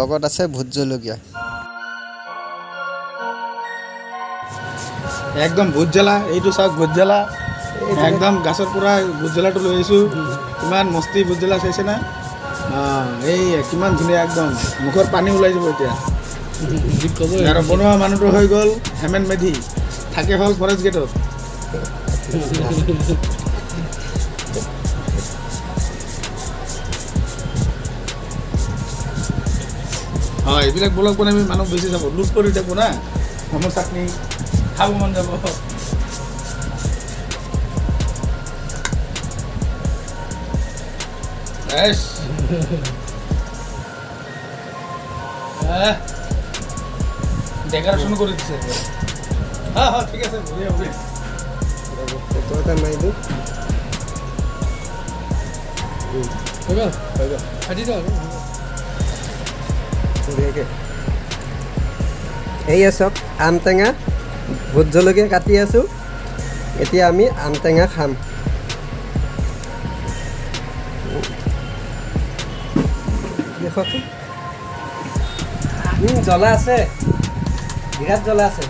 লগত আছে ভোট জলকীয়া। একদম ভোট জ্বালা, এইটো চাওক ভোট জ্বালা একদম গাছৰ পৰা ভোট জ্বালাটো লৈ আহিছোঁ। কিমান মস্তি ভোট জ্বালা চাইছে না? এই কিমান ধুনীয়া, একদম মুখৰ পানী ওলাই যাব এতিয়া। আৰু বনোৱা মানুহটো হৈ গ'ল হেমেন মেধি, থাকে হ'ল ফৰেষ্ট গেটত। হয়, এইবিলাক ব্লগ বনাই আমি মানুহ বেছি যাব, লুট কৰি থাকোঁ না, আমৰ চাটনি খাব মন যাব। ডেকোৰেশন কৰে দিচ্ছে। হ্যাঁ হ্যাঁ ঠিক আছে, বঢ়িয়া বঢ়িয়া। ফটো এটা মাৰি দিওঁ। হৈ গ'ল কাটি দিওঁ আৰু। ধুনীয়াকৈ এয়া চাওক, আম টেঙা ভোট জলকীয়া কাটি আছোঁ। এতিয়া আমি আম টেঙা খাম। দেখকচোন, জ্বলা আছে, বিৰাট জ্বলা আছে।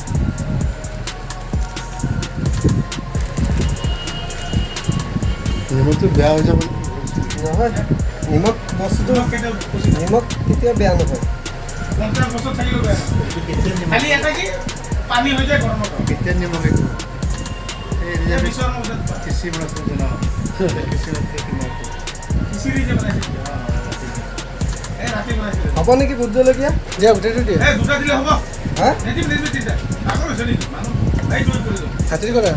নিমখটো বেয়া হৈ যাব নহয়, নিমখ বস্তুটো নিমখ কেতিয়াও বেয়া নহয়। পানী হৈ যায় গৰমত। কেতিয়া নিমখ এইটো খিচিৰি বনাইছিলোঁ জানো? হ'ব নেকি ভোট জলকীয়া? দিয়া গোটেইটো দিয়ে। হা খাতিৰ কৰে।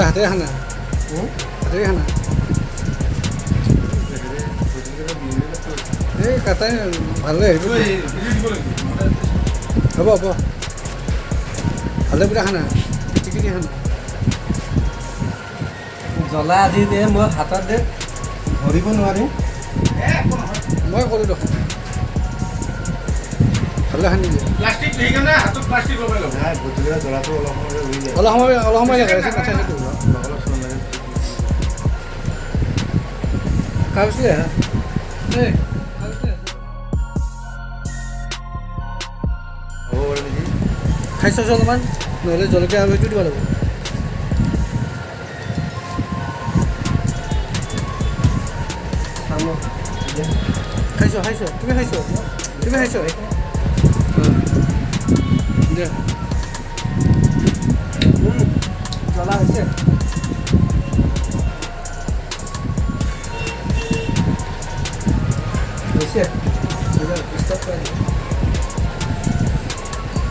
হাতেৰে খানা, হাতেৰে খানা। এই কাটাই ভালে হেৰি হ'ব হ'ব, ভালে পুৰা খানা, টিকিটি খানা। জ্বলা আজি যে মই হাতত যে ধৰিব নোৱাৰিম। মই কৰোঁ দেখোন, ভালে খানি দিয়ে। জ্বলাটো অলপ সময় উৰি যায়। অলপ সময় লাগে নাথাকেতো। অলপ চলপ লাগে। কাগজটোৱে এই হ'ব পাৰে নেকি? খাই চাইছোঁ অলপমান, নহ'লে জলকীয়া আৰু সেইটো দিব লাগিব। খাইছ তুমি খাইছ দে। জ্বলা হৈছে। হৈছে। ষ্টাৰ্ট কৰি দিওঁ।